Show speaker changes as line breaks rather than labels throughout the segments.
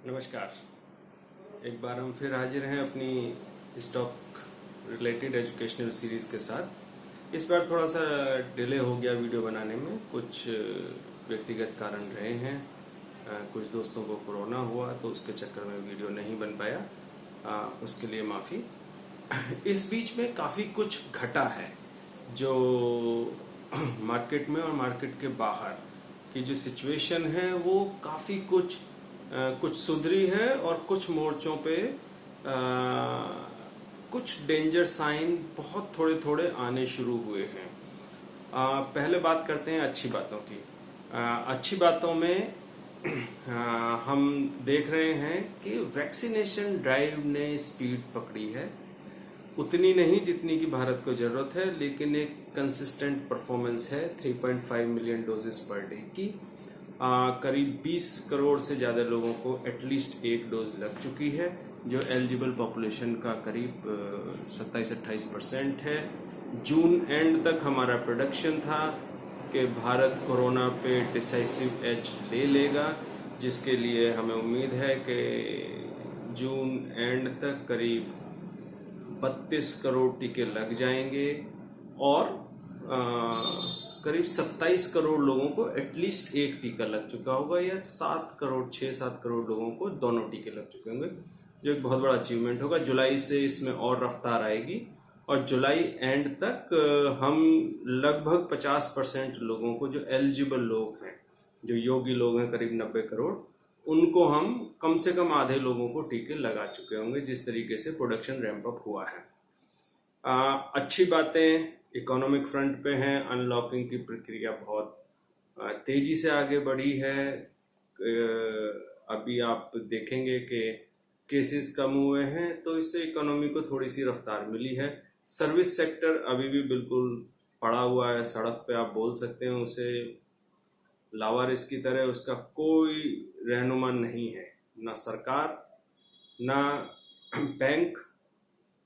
नमस्कार। एक बार हम फिर हाजिर हैं अपनी स्टॉक रिलेटेड एजुकेशनल सीरीज़ के साथ। इस बार थोड़ा सा डिले हो गया वीडियो बनाने में, कुछ व्यक्तिगत कारण रहे हैं। कुछ दोस्तों को कोरोना हुआ तो उसके चक्कर में वीडियो नहीं बन पाया, उसके लिए माफ़ी। इस बीच में काफ़ी कुछ घटा है जो मार्केट में और मार्केट के बाहर की जो सिचुएशन है वो काफ़ी कुछ सुधरी है और कुछ मोर्चों पे कुछ डेंजर साइन बहुत थोड़े थोड़े आने शुरू हुए हैं। पहले बात करते हैं अच्छी बातों की। अच्छी बातों में हम देख रहे हैं कि वैक्सीनेशन ड्राइव ने स्पीड पकड़ी है, उतनी नहीं जितनी की भारत को ज़रूरत है, लेकिन एक कंसिस्टेंट परफॉर्मेंस है 3.5 मिलियन डोजेस पर डे की। करीब 20 करोड़ से ज़्यादा लोगों को एटलीस्ट एक डोज लग चुकी है, जो एलिजिबल पॉपुलेशन का करीब 27-28% है। जून एंड तक हमारा प्रोडक्शन था कि भारत कोरोना पे डिसाइसिव एज ले लेगा, जिसके लिए हमें उम्मीद है कि जून एंड तक करीब 32 करोड़ टीके लग जाएंगे और करीब 27 करोड़ लोगों को एटलीस्ट एक टीका लग चुका होगा, या 6-7 करोड़ लोगों को दोनों टीके लग चुके होंगे, जो एक बहुत बड़ा अचीवमेंट होगा। जुलाई से इसमें और रफ्तार आएगी और जुलाई एंड तक हम लगभग 50% लोगों को, जो एलिजिबल लोग हैं, जो योग्य लोग हैं करीब 90 करोड़, उनको हम कम से कम आधे लोगों को टीके लगा चुके होंगे, जिस तरीके से प्रोडक्शन रैंप अप हुआ है। अच्छी बातें इकोनॉमिक फ्रंट पे हैं। अनलॉकिंग की प्रक्रिया बहुत तेजी से आगे बढ़ी है। अभी आप देखेंगे कि केसेस कम हुए हैं, तो इससे इकोनॉमी को थोड़ी सी रफ्तार मिली है। सर्विस सेक्टर अभी भी बिल्कुल पड़ा हुआ है, सड़क पे आप बोल सकते हैं उसे लावारिस की तरह, उसका कोई रहनुमा नहीं है, ना सरकार, ना बैंक,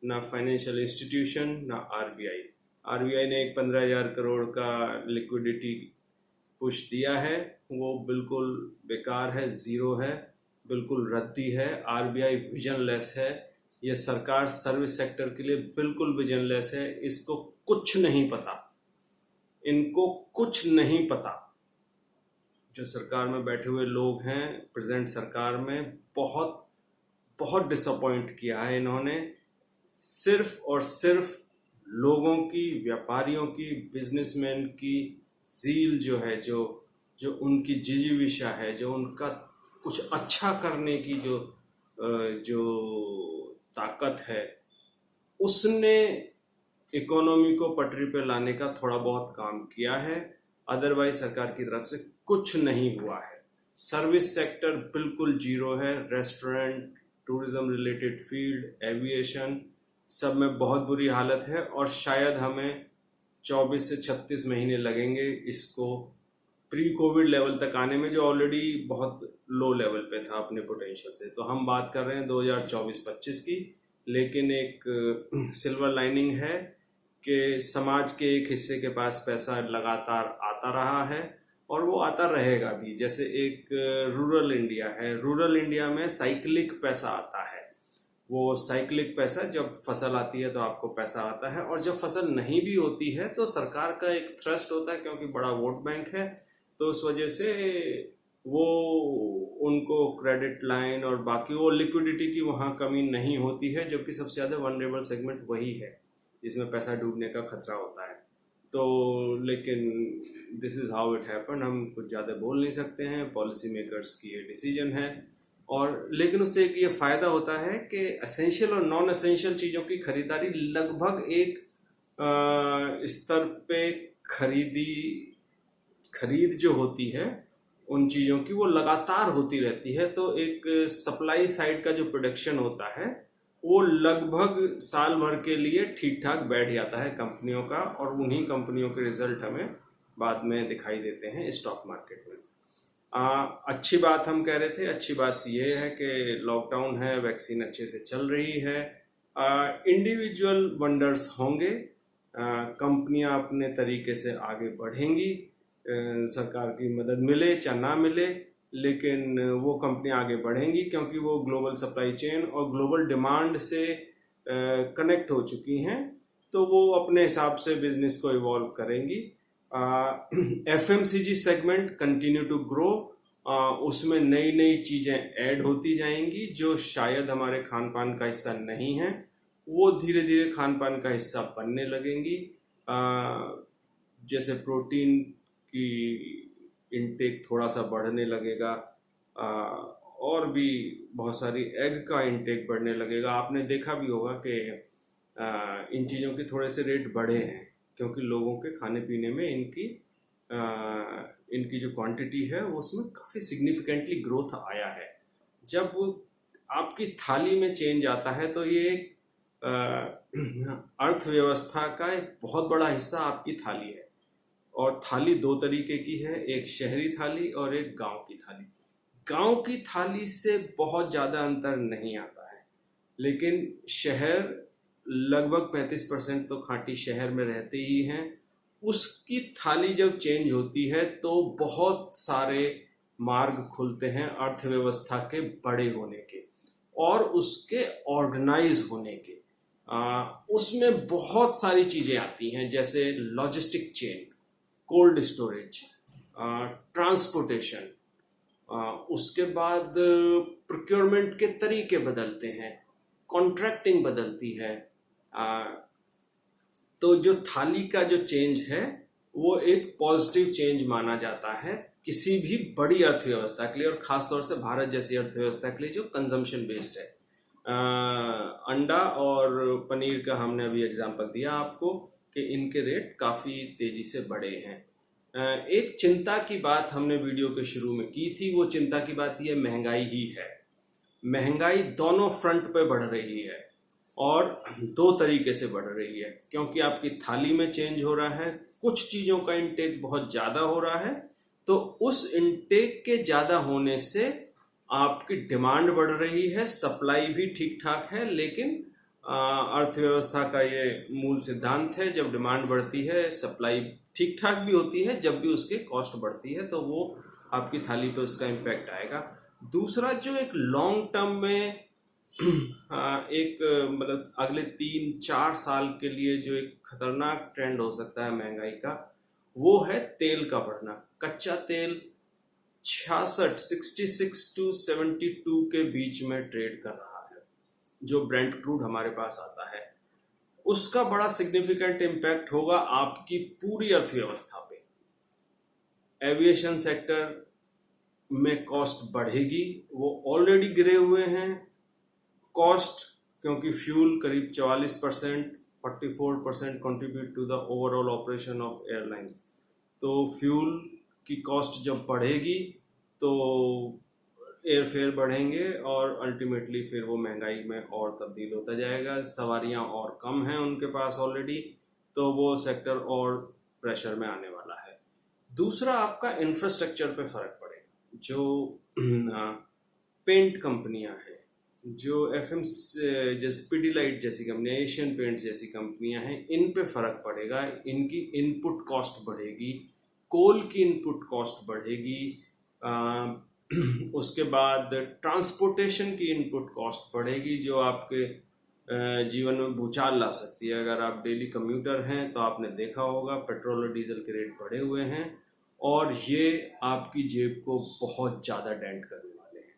ना फाइनेंशियल इंस्टीट्यूशन, ना आरबीआई। आरबीआई ने एक 15,000 करोड़ का लिक्विडिटी पुश दिया है, वो बिल्कुल बेकार है, ज़ीरो है, बिल्कुल रद्दी है। आरबीआई विजनलेस है। ये सरकार सर्विस सेक्टर के लिए बिल्कुल विजनलेस है। इसको कुछ नहीं पता, इनको कुछ नहीं पता। जो सरकार में बैठे हुए लोग हैं, प्रेजेंट सरकार में, बहुत बहुत डिसअपॉइंट किया है इन्होंने। सिर्फ और सिर्फ लोगों की, व्यापारियों की, बिजनेसमैन की ज़ील जो है, जो उनकी जिजीविशा है, जो उनका कुछ अच्छा करने की जो ताकत है, उसने इकोनॉमी को पटरी पे लाने का थोड़ा बहुत काम किया है। अदरवाइज सरकार की तरफ से कुछ नहीं हुआ है। सर्विस सेक्टर बिल्कुल जीरो है। Restaurant, tourism related field, aviation, सब में बहुत बुरी हालत है और शायद हमें 24 से 36 महीने लगेंगे इसको प्री कोविड लेवल तक आने में, जो ऑलरेडी बहुत लो लेवल पे था अपने पोटेंशियल से। तो हम बात कर रहे हैं 2024-25 की, लेकिन एक सिल्वर लाइनिंग है कि समाज के एक हिस्से के पास पैसा लगातार आता रहा है और वो आता रहेगा भी। जैसे एक रूरल इंडिया है, रूरल इंडिया में साइक्लिक पैसा आता है। वो साइक्लिक पैसा, जब फसल आती है तो आपको पैसा आता है, और जब फसल नहीं भी होती है तो सरकार का एक थ्रस्ट होता है, क्योंकि बड़ा वोट बैंक है, तो उस वजह से वो उनको क्रेडिट लाइन और बाकी वो लिक्विडिटी की वहाँ कमी नहीं होती है, जबकि सबसे ज़्यादा वनरेबल सेगमेंट वही है जिसमें पैसा डूबने का खतरा होता है। तो लेकिन this is how it happen. हम कुछ ज़्यादा बोल नहीं सकते हैं, पॉलिसी मेकर्स की ये डिसीजन है। और लेकिन उससे एक ये फ़ायदा होता है कि एसेंशियल और नॉन एसेंशियल चीज़ों की खरीदारी लगभग एक स्तर पे खरीद जो होती है उन चीज़ों की, वो लगातार होती रहती है। तो एक सप्लाई साइड का जो प्रोडक्शन होता है वो लगभग साल भर के लिए ठीक ठाक बैठ जाता है कंपनियों का, और उन्हीं कंपनियों के रिजल्ट हमें बाद में दिखाई देते हैं स्टॉक मार्केट में। अच्छी बात हम कह रहे थे, अच्छी बात यह है कि लॉकडाउन है, वैक्सीन अच्छे से चल रही है। इंडिविजुअल वंडर्स होंगे, कंपनियां अपने तरीके से आगे बढ़ेंगी, सरकार की मदद मिले चाहे ना मिले, लेकिन वो कंपनी आगे बढ़ेंगी क्योंकि वो ग्लोबल सप्लाई चेन और ग्लोबल डिमांड से कनेक्ट हो चुकी हैं, तो वो अपने हिसाब से बिजनेस को इवॉल्व करेंगी। FMCG segment continue to grow, उसमें नई नई चीज़ें ऐड होती जाएंगी जो शायद हमारे खान पान का हिस्सा नहीं है, वो धीरे धीरे खान पान का हिस्सा बनने लगेंगी। जैसे प्रोटीन की इनटेक थोड़ा सा बढ़ने लगेगा, और भी बहुत सारी एग का इनटेक बढ़ने लगेगा। आपने देखा भी होगा कि इन चीज़ों के थोड़े से रेट बढ़े हैं क्योंकि लोगों के खाने पीने में इनकी जो क्वांटिटी है वो उसमें काफ़ी सिग्निफिकेंटली ग्रोथ आया है। जब आपकी थाली में चेंज आता है तो ये अर्थव्यवस्था का एक बहुत बड़ा हिस्सा आपकी थाली है। और थाली दो तरीके की है, एक शहरी थाली और एक गांव की थाली। गांव की थाली से बहुत ज़्यादा अंतर नहीं आता है, लेकिन शहर लगभग 35% तो खांटी शहर में रहते ही हैं। उसकी थाली जब चेंज होती है तो बहुत सारे मार्ग खुलते हैं अर्थव्यवस्था के बड़े होने के और उसके ऑर्गेनाइज होने के। उसमें बहुत सारी चीज़ें आती हैं, जैसे logistic chain, cold storage, transportation, उसके बाद प्रोक्योरमेंट के तरीके बदलते हैं, कॉन्ट्रैक्टिंग बदलती है। तो जो थाली का जो चेंज है वो एक पॉजिटिव चेंज माना जाता है किसी भी बड़ी अर्थव्यवस्था के लिए, और ख़ासतौर से भारत जैसी अर्थव्यवस्था के लिए जो कंजम्पशन बेस्ड है। अंडा और पनीर का हमने अभी एग्जांपल दिया आपको कि इनके रेट काफ़ी तेज़ी से बढ़े हैं। एक चिंता की बात हमने वीडियो के शुरू में की थी, वो चिंता की बात ये महंगाई ही है। महंगाई दोनों फ्रंट पे बढ़ रही है और दो तरीके से बढ़ रही है, क्योंकि आपकी थाली में चेंज हो रहा है, कुछ चीज़ों का इनटेक बहुत ज़्यादा हो रहा है, तो उस इनटेक के ज़्यादा होने से आपकी डिमांड बढ़ रही है, सप्लाई भी ठीक ठाक है। लेकिन अर्थव्यवस्था का ये मूल सिद्धांत है, जब डिमांड बढ़ती है सप्लाई ठीक ठाक भी होती है, जब भी उसके कॉस्ट बढ़ती है तो वो आपकी थाली पे उसका इम्पैक्ट आएगा। दूसरा जो एक लॉन्ग टर्म में एक मतलब अगले 3-4 साल के लिए जो एक खतरनाक ट्रेंड हो सकता है महंगाई का, वो है तेल का बढ़ना। कच्चा तेल 66 टू 72 के बीच में ट्रेड कर रहा है, जो ब्रेंट क्रूड हमारे पास आता है। उसका बड़ा सिग्निफिकेंट इम्पैक्ट होगा आपकी पूरी अर्थव्यवस्था पे। एविएशन सेक्टर में कॉस्ट बढ़ेगी, वो ऑलरेडी गिरे हुए हैं कॉस्ट, क्योंकि फ्यूल करीब 44%, 44% contribute to the overall operation of airlines. तो फ्यूल की कॉस्ट जब बढ़ेगी तो एयरफेयर बढ़ेंगे और अल्टीमेटली फिर वो महंगाई में और तब्दील होता जाएगा। सवारियां और कम हैं उनके पास ऑलरेडी, तो वो सेक्टर और प्रेशर में आने वाला है। दूसरा, आपका इंफ्रास्ट्रक्चर पे फर्क पड़ेगा। जो पेंट कंपनियां हैं, जो जैसे पिडिलाइट जैसी कंपनियां, एशियन पेंट्स जैसी कंपनियां हैं, इन पे फर्क पड़ेगा। इनकी इनपुट कॉस्ट बढ़ेगी, कोल की इनपुट कॉस्ट बढ़ेगी, उसके बाद ट्रांसपोर्टेशन की इनपुट कॉस्ट बढ़ेगी, जो आपके जीवन में भूचाल ला सकती है। अगर आप डेली कम्यूटर हैं तो आपने देखा होगा पेट्रोल और डीजल के रेट बढ़े हुए हैं और ये आपकी जेब को बहुत ज़्यादा डेंट करने वाले हैं।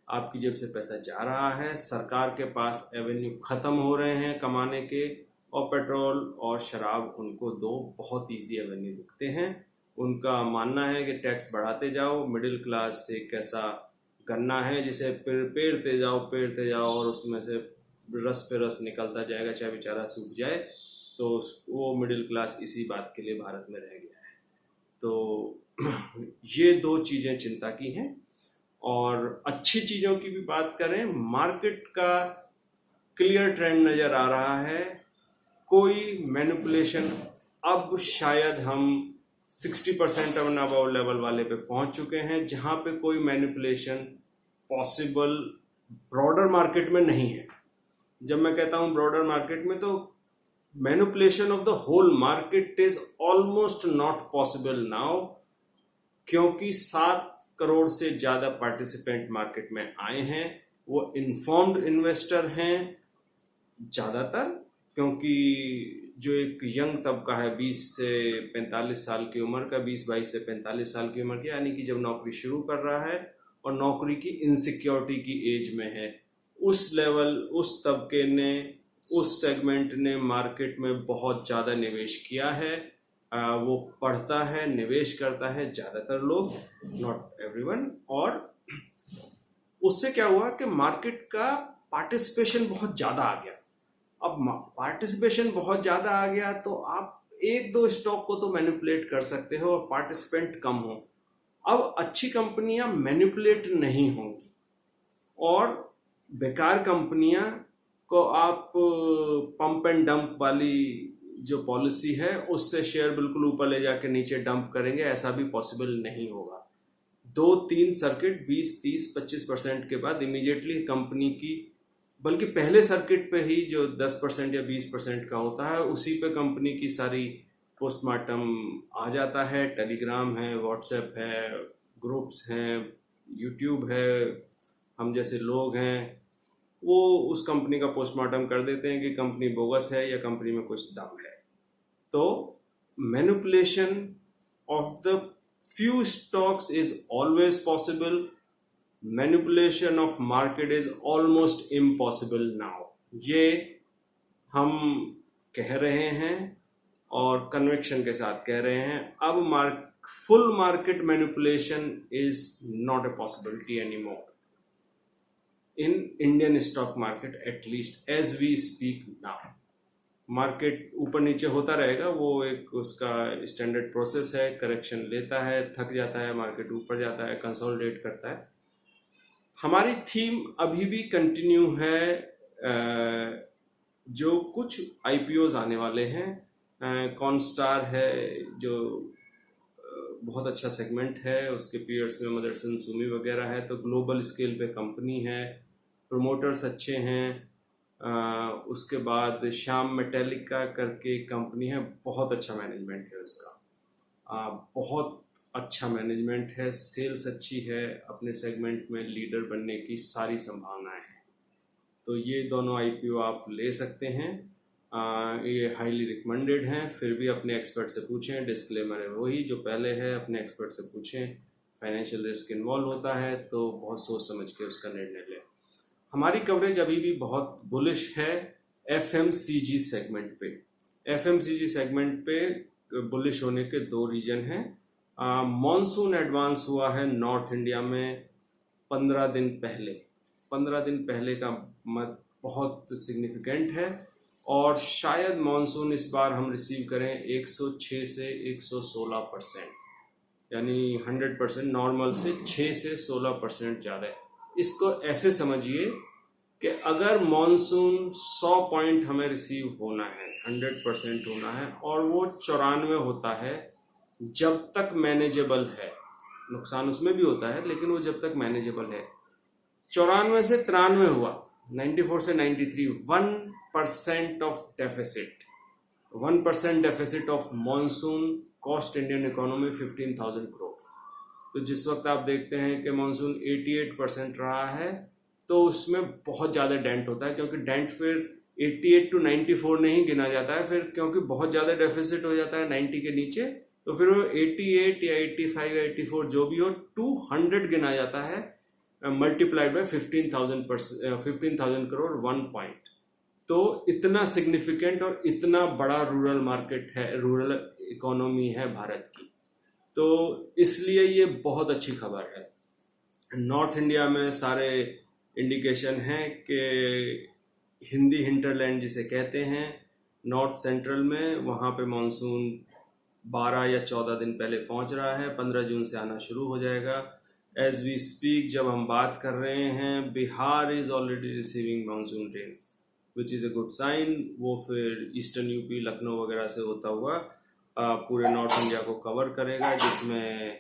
आपकी जेब से पैसा जा रहा है, सरकार के पास एवेन्यू ख़त्म हो रहे हैं कमाने के, और पेट्रोल और शराब उनको दो बहुत ईजी एवेन्यू दिखते हैं। उनका मानना है कि टैक्स बढ़ाते जाओ, मिडिल क्लास से कैसा गन्ना है जिसे पेरते जाओ और उसमें से रस पे रस निकलता जाएगा, चाहे बेचारा सूख जाए। तो वो मिडिल क्लास इसी बात के लिए भारत में रह गया है। तो ये दो चीज़ें चिंता की हैं। और अच्छी चीज़ों की भी बात करें, मार्केट का क्लियर ट्रेंड नज़र आ रहा है। कोई मैनिपुलेशन, अब शायद हम 60% एंड अबव लेवल वाले पे पहुंच चुके हैं, जहां पे कोई मैनिपुलेशन पॉसिबल ब्रॉडर मार्केट में नहीं है। जब मैं कहता हूं ब्रॉडर मार्केट में, तो manipulation of the whole market is almost not possible now, क्योंकि 7 करोड़ से ज़्यादा पार्टिसिपेंट मार्केट में आए हैं। वो इन्फॉर्म्ड इन्वेस्टर हैं ज़्यादातर, क्योंकि जो एक यंग तबका है 20 से 45 साल की उम्र का, 20-22 से 45 साल की उम्र की, यानी कि जब नौकरी शुरू कर रहा है और नौकरी की इनसिक्योरिटी की एज में है, उस लेवल, उस तबके ने, उस सेगमेंट ने मार्केट में बहुत ज़्यादा निवेश किया है। वो पढ़ता है, निवेश करता है ज़्यादातर लोग, नॉट एवरीवन। और उससे क्या हुआ कि मार्केट का पार्टिसिपेशन बहुत ज़्यादा आ गया। अब पार्टिसिपेशन बहुत ज़्यादा आ गया तो आप एक दो स्टॉक को तो मैनिपुलेट कर सकते हो और पार्टिसिपेंट कम हो। अब अच्छी कंपनियां मैनिपुलेट नहीं होंगी और बेकार कंपनियां को आप पंप एंड डंप वाली जो पॉलिसी है उससे शेयर बिल्कुल ऊपर ले जाकर नीचे डंप करेंगे, ऐसा भी पॉसिबल नहीं होगा। 2-3 सर्किट 20-30-25% के बाद इमीडिएटली कंपनी की, बल्कि पहले सर्किट पे ही जो 10% या 20% का होता है उसी पे कंपनी की सारी पोस्टमार्टम आ जाता है। टेलीग्राम है, व्हाट्सएप है, ग्रुप्स हैं, यूट्यूब है, हम जैसे लोग हैं वो उस कंपनी का पोस्टमार्टम कर देते हैं कि कंपनी बोगस है या कंपनी में कुछ दम है। तो manipulation of the few stocks is always possible. Manipulation of market is almost impossible now. ये हम कह रहे हैं और कन्विक्शन के साथ कह रहे हैं। अब full market manipulation is not a possibility anymore in Indian stock market, at least as we speak now. Market ऊपर नीचे होता रहेगा, वो एक उसका स्टैंडर्ड प्रोसेस है, करेक्शन लेता है, थक जाता है, मार्केट ऊपर जाता है, कंसोलिडेट करता है। हमारी थीम अभी भी कंटिन्यू है। जो कुछ आईपीओज आने वाले हैं, कॉनस्टार है जो बहुत अच्छा सेगमेंट है, उसके पीयर्स में मदरसन सुमी वगैरह है, तो ग्लोबल स्केल पे कंपनी है, प्रमोटर्स अच्छे हैं। उसके बाद श्याम मेटेलिका करके कंपनी है, बहुत अच्छा मैनेजमेंट है उसका, बहुत अच्छा मैनेजमेंट है, सेल्स अच्छी है, अपने सेगमेंट में लीडर बनने की सारी संभावनाएं हैं। तो ये दोनों आईपीओ आप ले सकते हैं। ये हाईली रिकमेंडेड हैं, फिर भी अपने एक्सपर्ट से पूछें। डिस्क्लेमर है वही जो पहले है, अपने एक्सपर्ट से पूछें। फाइनेंशियल रिस्क इन्वॉल्व होता है तो बहुत सोच समझ के उसका निर्णय लें। हमारी कवरेज अभी भी बहुत बुलिश है एफएमसीजी सेगमेंट पे। एफएमसीजी सेगमेंट पे बुलिश होने के दो रीजन हैं। मॉनसून एडवांस हुआ है नॉर्थ इंडिया में 15 दिन पहले। 15 दिन पहले का मत बहुत सिग्निफिकेंट है और शायद मॉनसून इस बार हम रिसीव करें 106 से 116%, यानी 100%, नॉर्मल से 6 से 16% ज़्यादा है। इसको ऐसे समझिए कि अगर मॉनसून 100 पॉइंट हमें रिसीव होना है, 100% होना है, और वो 94 होता है जब तक मैनेजेबल है, नुकसान उसमें भी होता है लेकिन वो जब तक मैनेजेबल है। 94 से 93 हुआ, 94 से 93, 1% of deficit, 1% deficit of monsoon cost Indian economy 15,000 crore. तो जिस वक्त आप देखते हैं कि मॉनसून 88% रहा है तो उसमें बहुत ज़्यादा डेंट होता है, क्योंकि डेंट फिर 88 to 94 नहीं गिना जाता है फिर, क्योंकि बहुत ज़्यादा डेफिसिट हो जाता है 90 के नीचे, तो फिर वो 88 या 85 या 84 जो भी हो 200 गिना जाता है, मल्टीप्लाइड बाय 15,000 करोड़ 1 पॉइंट। तो इतना सिग्निफिकेंट और इतना बड़ा रूरल मार्केट है, रूरल इकोनॉमी है भारत की, तो इसलिए ये बहुत अच्छी खबर है। नॉर्थ इंडिया में सारे इंडिकेशन हैं कि हिंदी हिंटरलैंड जिसे कहते हैं, नॉर्थ सेंट्रल में, वहाँ पे मॉनसून 12 या 14 दिन पहले पहुँच रहा है, 15 जून से आना शुरू हो जाएगा। एज वी स्पीक जब हम बात कर रहे हैं, Bihar is already receiving monsoon rains which is a good sign. वो फिर ईस्टर्न यूपी, लखनऊ वगैरह से होता हुआ पूरे नॉर्थ इंडिया को कवर करेगा, जिसमें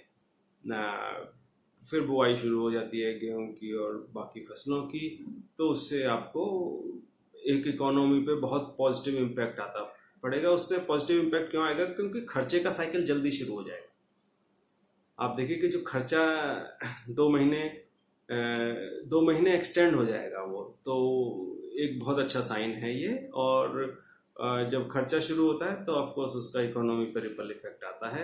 फिर बुआई शुरू हो जाती है गेहूं की और बाकी फसलों की। तो उससे आपको एक इकोनॉमी पे बहुत पॉजिटिव इम्पैक्ट आता पड़ेगा। उससे पॉजिटिव इम्पैक्ट क्यों आएगा? क्योंकि खर्चे का साइकिल जल्दी शुरू हो जाएगा। आप देखिए कि जो खर्चा 2 महीने 2 महीने एक्सटेंड हो जाएगा, वो तो एक बहुत अच्छा साइन है ये। और जब खर्चा शुरू होता है तो ऑफ कोर्स उसका इकोनॉमी पर रिपल इफेक्ट आता है।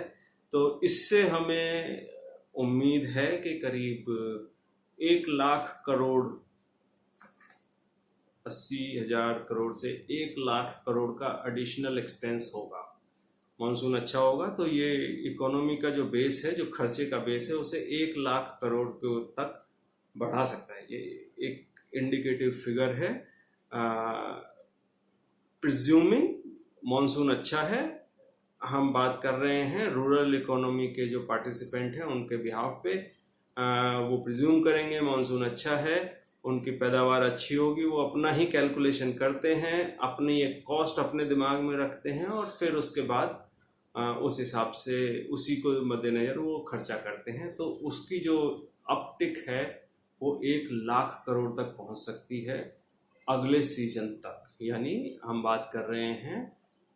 तो इससे हमें उम्मीद है कि करीब 1 लाख करोड़, 80,000 करोड़ से 1 लाख करोड़ का एडिशनल एक्सपेंस होगा। मानसून अच्छा होगा तो ये इकोनॉमी का जो बेस है, जो खर्चे का बेस है, उसे 1 लाख करोड़ के तक बढ़ा सकता है। ये एक इंडिकेटिव फिगर है। प्रिज्यूमिंग मानसून अच्छा है, हम बात कर रहे हैं रूरल इकोनॉमी के जो पार्टिसिपेंट हैं उनके बिहाफ पे। वो प्रिज्यूम करेंगे मानसून अच्छा है, उनकी पैदावार अच्छी होगी, वो अपना ही कैलकुलेशन करते हैं, अपनी एक कॉस्ट अपने दिमाग में रखते हैं और फिर उसके बाद उस हिसाब से उसी को मद्देनजर वो खर्चा करते हैं। तो उसकी जो अपटिक है वो 1 लाख करोड़ तक पहुंच सकती है अगले सीजन तक। यानी हम बात कर रहे हैं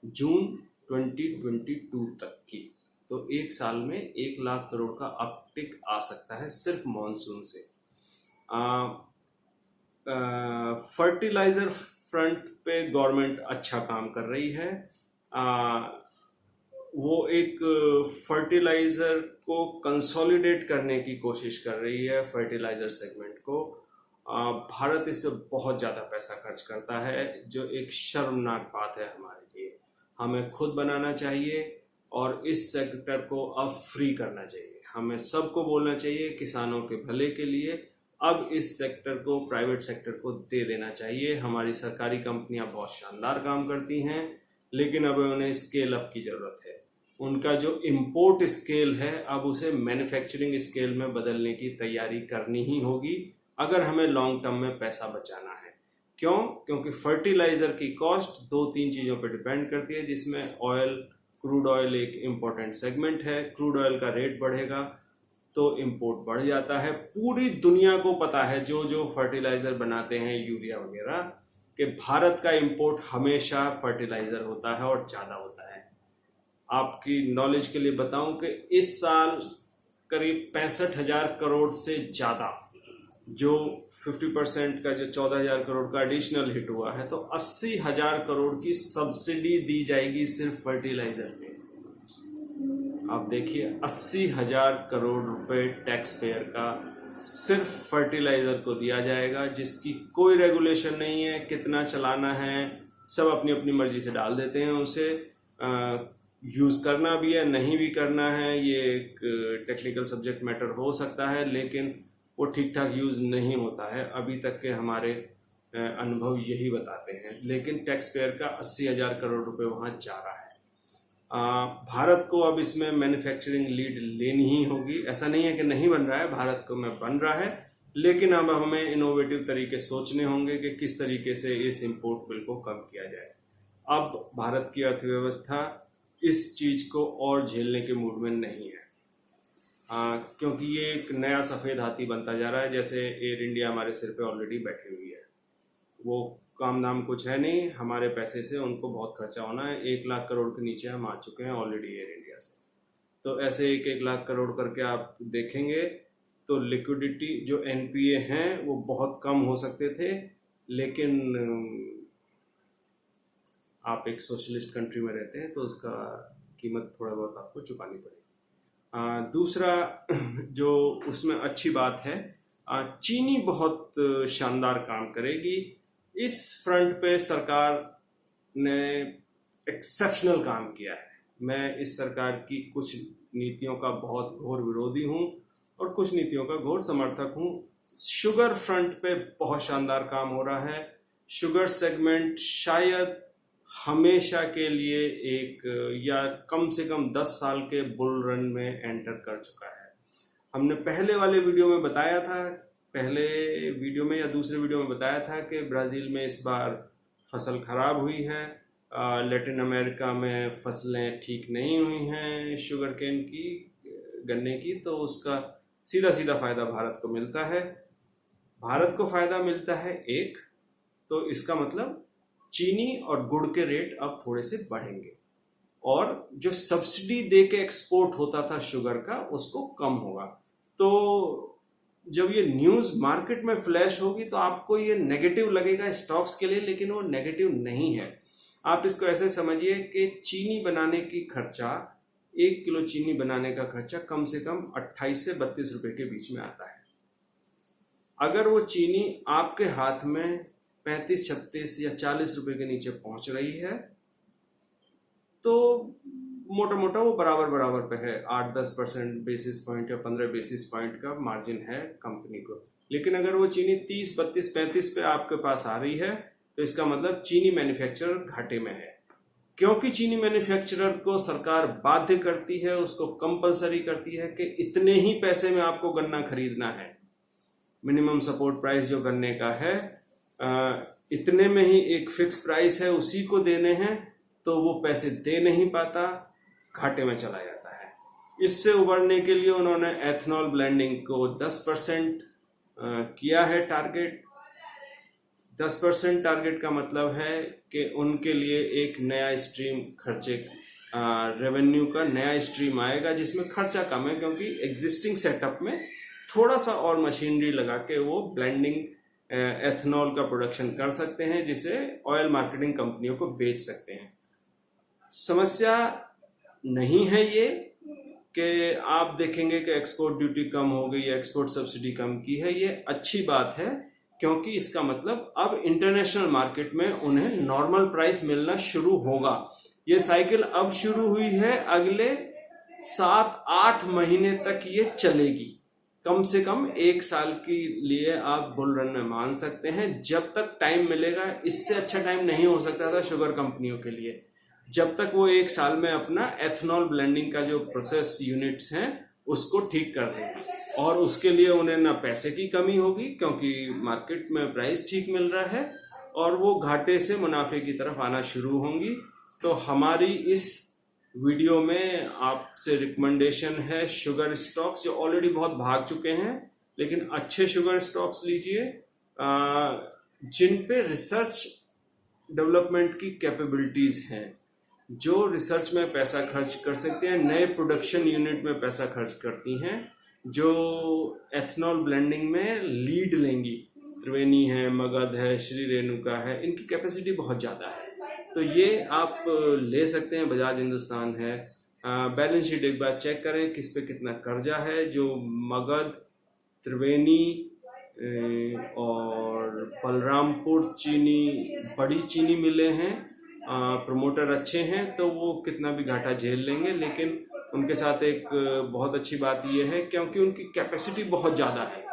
जून 2022 तक की। तो एक साल में 1 लाख करोड़ का अपटिक आ सकता है सिर्फ मॉनसून से। फर्टिलाइजर फ्रंट पे गवर्नमेंट अच्छा काम कर रही है। वो एक फर्टिलाइजर को कंसोलिडेट करने की कोशिश कर रही है, फर्टिलाइजर सेगमेंट को। भारत इस पे बहुत ज़्यादा पैसा खर्च करता है, जो एक शर्मनाक बात है हमारे लिए। हमें खुद बनाना चाहिए और इस सेक्टर को अब फ्री करना चाहिए। हमें सबको बोलना चाहिए किसानों के भले के लिए अब इस सेक्टर को, प्राइवेट सेक्टर को दे देना चाहिए। हमारी सरकारी कंपनियां बहुत शानदार काम करती हैं, लेकिन अब उन्हें स्केल अप की ज़रूरत है। उनका जो इम्पोर्ट स्केल है अब उसे मैन्युफैक्चरिंग स्केल में बदलने की तैयारी करनी ही होगी अगर हमें लॉन्ग टर्म में पैसा बचाना है। क्यों? क्योंकि फर्टिलाइजर की कॉस्ट 2-3 चीज़ों पर डिपेंड करती है, जिसमें ऑयल, क्रूड ऑयल एक इम्पोर्टेंट सेगमेंट है। क्रूड ऑयल का रेट बढ़ेगा तो इम्पोर्ट बढ़ जाता है। पूरी दुनिया को पता है, जो जो फर्टिलाइजर बनाते हैं, यूरिया वगैरह, कि भारत का इम्पोर्ट हमेशा फर्टिलाइजर होता है और ज़्यादा होता है। आपकी नॉलेज के लिए बताऊं कि इस साल करीब 65,000 करोड़ से ज़्यादा, जो 50% का जो 14,000 करोड़ का एडिशनल हिट हुआ है, तो 80,000 करोड़ की सब्सिडी दी जाएगी सिर्फ फर्टिलाइजर में। आप देखिए 80,000 करोड़ रुपए टैक्स पेयर का सिर्फ फर्टिलाइजर को दिया जाएगा, जिसकी कोई रेगुलेशन नहीं है, कितना चलाना है सब अपनी अपनी मर्जी से डाल देते हैं। उसे यूज़ करना भी है, नहीं भी करना है, ये एक टेक्निकल सब्जेक्ट मैटर हो सकता है, लेकिन वो ठीक ठाक यूज़ नहीं होता है। अभी तक के हमारे अनुभव यही बताते हैं। लेकिन टैक्स पेयर का 80,000 करोड़ रुपए वहाँ जा रहा है। भारत को अब इसमें मैन्युफैक्चरिंग लीड लेनी ही होगी। ऐसा नहीं है कि नहीं बन रहा है, भारत को में बन रहा है, लेकिन अब हमें इनोवेटिव तरीके सोचने होंगे कि किस तरीके से इस इम्पोर्ट बिल को कम किया जाए। अब भारत की अर्थव्यवस्था इस चीज़ को और झेलने के मूड में नहीं है, क्योंकि ये एक नया सफ़ेद हाथी बनता जा रहा है। जैसे एयर इंडिया हमारे सिर पे ऑलरेडी बैठी हुई है, वो काम धाम कुछ है नहीं, हमारे पैसे से उनको बहुत खर्चा होना है। 1 लाख करोड़ के नीचे हम आ चुके हैं ऑलरेडी एयर इंडिया से। तो ऐसे 1-1 लाख करोड़ करके आप देखेंगे तो लिक्विडिटी, जो एनपीए हैं वो बहुत कम हो सकते थे, लेकिन आप एक सोशलिस्ट कंट्री में रहते हैं तो उसका कीमत थोड़ा बहुत आपको चुकानी पड़ेगी। दूसरा जो उसमें अच्छी बात है, चीनी बहुत शानदार काम करेगी। इस फ्रंट पे सरकार ने एक्सेप्शनल काम किया है। मैं इस सरकार की कुछ नीतियों का बहुत घोर विरोधी हूँ और कुछ नीतियों का घोर समर्थक हूँ। शुगर फ्रंट पे बहुत शानदार काम हो रहा है। शुगर सेगमेंट शायद हमेशा के लिए एक या कम से कम 10 साल के बुल रन में एंटर कर चुका है। हमने पहले वाले वीडियो में बताया था, पहले वीडियो में या दूसरे वीडियो में बताया था कि ब्राज़ील में इस बार फसल खराब हुई है, लैटिन अमेरिका में फसलें ठीक नहीं हुई हैं शुगर केन की, गन्ने की, तो उसका सीधा सीधा फ़ायदा भारत को मिलता है। भारत को फ़ायदा मिलता है एक, तो इसका मतलब चीनी और गुड़ के रेट अब थोड़े से बढ़ेंगे और जो सब्सिडी दे के एक्सपोर्ट होता था शुगर का उसको कम होगा। तो जब ये न्यूज़ मार्केट में फ्लैश होगी तो आपको ये नेगेटिव लगेगा स्टॉक्स के लिए, लेकिन वो नेगेटिव नहीं है। आप इसको ऐसे समझिए कि चीनी बनाने की खर्चा, 1 किलो चीनी बनाने का खर्चा कम से कम 28 से 32 रुपए के बीच में आता है। अगर वो चीनी आपके हाथ में 35, 36 या 40 रुपए के नीचे पहुंच रही है तो मोटा मोटा वो बराबर बराबर पे है, 8-10% बेसिस पॉइंट या 15 बेसिस पॉइंट का मार्जिन है कंपनी को। लेकिन अगर वो चीनी 30, 32, 35 पे आपके पास आ रही है तो इसका मतलब चीनी मैन्युफैक्चरर घाटे में है, क्योंकि चीनी मैन्युफैक्चरर को सरकार बाध्य करती है, उसको कंपलसरी करती है कि इतने ही पैसे में आपको गन्ना खरीदना है। मिनिमम सपोर्ट प्राइस जो गन्ने का है इतने में ही एक फिक्स प्राइस है, उसी को देने हैं, तो वो पैसे दे नहीं पाता, घाटे में चला जाता है। इससे उबरने के लिए उन्होंने एथनॉल ब्लेंडिंग को 10% किया है टारगेट। 10% टारगेट का मतलब है कि उनके लिए एक नया स्ट्रीम खर्चे रेवेन्यू का नया स्ट्रीम आएगा जिसमें खर्चा कम है, क्योंकि एग्जिस्टिंग सेटअप में थोड़ा सा और मशीनरी लगा के वो ब्लेंडिंग एथनॉल का प्रोडक्शन कर सकते हैं, जिसे ऑयल मार्केटिंग कंपनियों को बेच सकते हैं। समस्या नहीं है ये कि आप देखेंगे कि एक्सपोर्ट ड्यूटी कम हो गई या एक्सपोर्ट सब्सिडी कम की है, ये अच्छी बात है, क्योंकि इसका मतलब अब इंटरनेशनल मार्केट में उन्हें नॉर्मल प्राइस मिलना शुरू होगा। ये साइकिल अब शुरू हुई है, अगले 7-8 महीने तक ये चलेगी, कम से कम 1 साल के लिए आप बुल रन में मान सकते हैं। जब तक टाइम मिलेगा, इससे अच्छा टाइम नहीं हो सकता था शुगर कंपनियों के लिए, जब तक वो 1 साल में अपना एथनॉल ब्लेंडिंग का जो प्रोसेस यूनिट्स हैं उसको ठीक कर देंगे, और उसके लिए उन्हें ना पैसे की कमी होगी क्योंकि मार्केट में प्राइस ठीक मिल रहा है, और वो घाटे से मुनाफे की तरफ आना शुरू होंगी। तो हमारी इस वीडियो में आपसे रिकमेंडेशन है शुगर स्टॉक्स जो ऑलरेडी बहुत भाग चुके हैं, लेकिन अच्छे शुगर स्टॉक्स लीजिए जिन पे रिसर्च डेवलपमेंट की कैपेबिलिटीज हैं, जो रिसर्च में पैसा खर्च कर सकते हैं, नए प्रोडक्शन यूनिट में पैसा खर्च करती हैं, जो एथनॉल ब्लेंडिंग में लीड लेंगी। त्रिवेणी है, मगध है, श्री रेणुका है, इनकी कैपेसिटी बहुत ज़्यादा है, तो ये आप ले सकते हैं। बजाज हिंदुस्तान है। बैलेंस शीट एक बार चेक करें किस पे कितना कर्जा है। जो मगध, त्रिवेणी और बलरामपुर चीनी, बड़ी चीनी मिले हैं, प्रमोटर अच्छे हैं, तो वो कितना भी घाटा झेल लेंगे। लेकिन उनके साथ एक बहुत अच्छी बात यह है क्योंकि उनकी कैपेसिटी बहुत ज़्यादा है,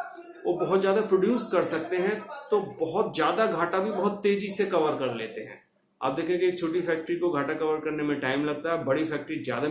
वो बहुत ज़्यादा प्रोड्यूस कर सकते हैं, तो बहुत ज़्यादा घाटा भी बहुत तेज़ी से कवर कर लेते हैं। आप देखेंगे एक छोटी फैक्ट्री को घाटा कवर करने में टाइम लगता है, बड़ी फैक्ट्री ज़्यादा